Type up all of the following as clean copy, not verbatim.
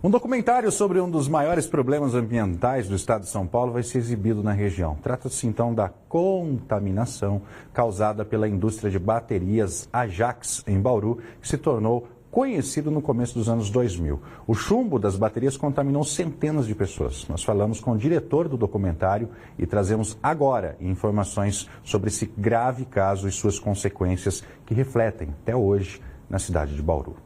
Um documentário sobre um dos maiores problemas ambientais do estado de São Paulo vai ser exibido na região. Trata-se então da contaminação causada pela indústria de baterias Ajax, em Bauru, que se tornou conhecido no começo dos anos 2000. O chumbo das baterias contaminou centenas de pessoas. Nós falamos com o diretor do documentário e trazemos agora informações sobre esse grave caso e suas consequências que refletem até hoje na cidade de Bauru.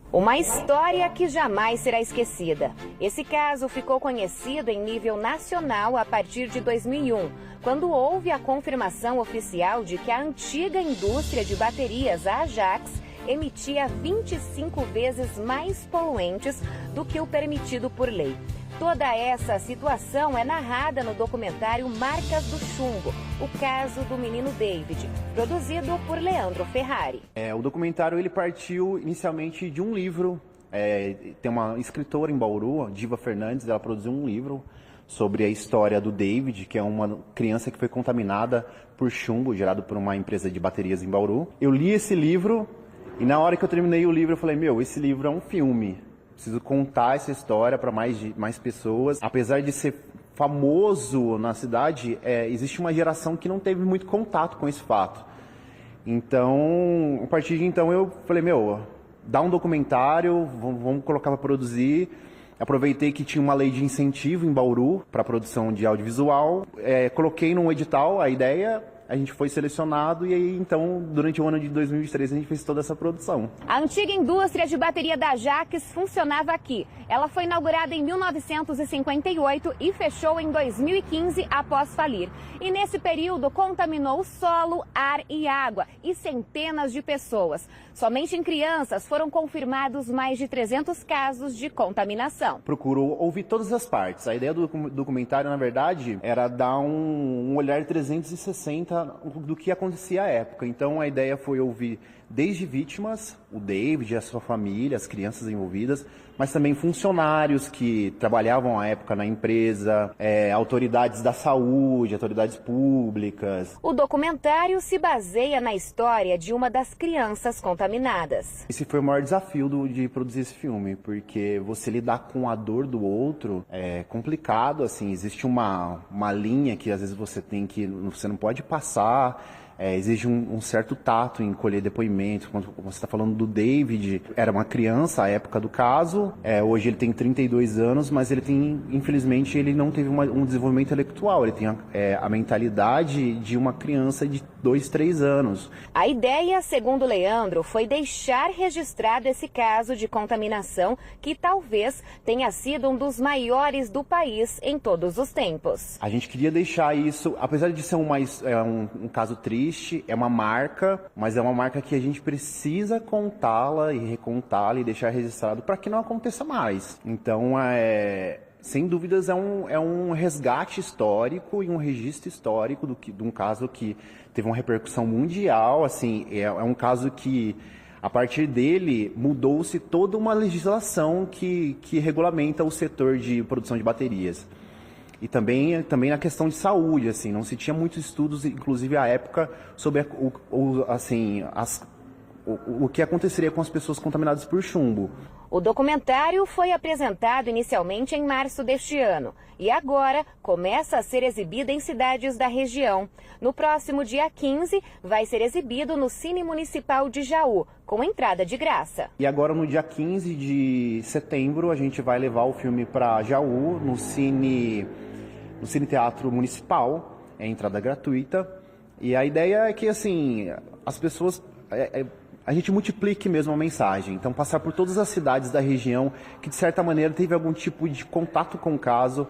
Uma história que jamais será esquecida. Esse caso ficou conhecido em nível nacional a partir de 2001, quando houve a confirmação oficial de que a antiga indústria de baterias, a Ajax, emitia 25 vezes mais poluentes do que o permitido por lei. Toda essa situação é narrada no documentário Marcas do Chumbo, o caso do menino David, produzido por Leandro Ferrari. O documentário ele partiu inicialmente de um livro. Tem uma escritora em Bauru, Diva Fernandes, ela produziu um livro sobre a história do David, que é uma criança que foi contaminada por chumbo gerado por uma empresa de baterias em Bauru. Eu li esse livro e na hora que eu terminei o livro eu falei, esse livro é um filme. Preciso contar essa história para mais pessoas. Apesar de ser famoso na cidade, existe uma geração que não teve muito contato com esse fato. Então, a partir de então, eu falei, dá um documentário, vamos colocar para produzir. Aproveitei que tinha uma lei de incentivo em Bauru para a produção de audiovisual. Coloquei num edital a ideia. A gente foi selecionado e aí, então, durante o ano de 2023, a gente fez toda essa produção. A antiga indústria de bateria da Ajax funcionava aqui. Ela foi inaugurada em 1958 e fechou em 2015 após falir. E nesse período contaminou o solo, ar e água e centenas de pessoas. Somente em crianças foram confirmados mais de 300 casos de contaminação. Procuro ouvir todas as partes. A ideia do documentário, na verdade, era dar um olhar 360 do que acontecia à época. Então a ideia foi ouvir desde vítimas, o David, a sua família, as crianças envolvidas, mas também funcionários que trabalhavam à época na empresa, autoridades da saúde, autoridades públicas. O documentário se baseia na história de uma das crianças contaminadas. Esse foi o maior desafio de produzir esse filme, porque você lidar com a dor do outro é complicado, assim, existe uma linha que às vezes você não pode passar. Exige um certo tato em colher depoimentos. Quando você está falando do David, era uma criança à época do caso, hoje ele tem 32 anos, mas infelizmente, ele não teve um desenvolvimento intelectual, ele tem a mentalidade de uma criança de 2, 3 anos. A ideia, segundo Leandro, foi deixar registrado esse caso de contaminação que talvez tenha sido um dos maiores do país em todos os tempos. A gente queria deixar isso, apesar de ser um caso triste, é uma marca, mas é uma marca que a gente precisa contá-la e recontá-la e deixar registrado para que não aconteça mais. Então, sem dúvidas, é um resgate histórico e um registro histórico de um caso que teve uma repercussão mundial. Assim, é um caso que, a partir dele, mudou-se toda uma legislação que regulamenta o setor de produção de baterias. E também na questão de saúde, assim, não se tinha muitos estudos, inclusive à época, sobre o que aconteceria com as pessoas contaminadas por chumbo. O documentário foi apresentado inicialmente em março deste ano e agora começa a ser exibido em cidades da região. No próximo dia 15, vai ser exibido no Cine Municipal de Jaú, com entrada de graça. E agora, no dia 15 de setembro, a gente vai levar o filme para Jaú, no Cine Teatro Municipal, entrada gratuita. E a ideia é que, assim, as pessoas... a gente multiplique mesmo a mensagem. Então, passar por todas as cidades da região que, de certa maneira, teve algum tipo de contato com o caso,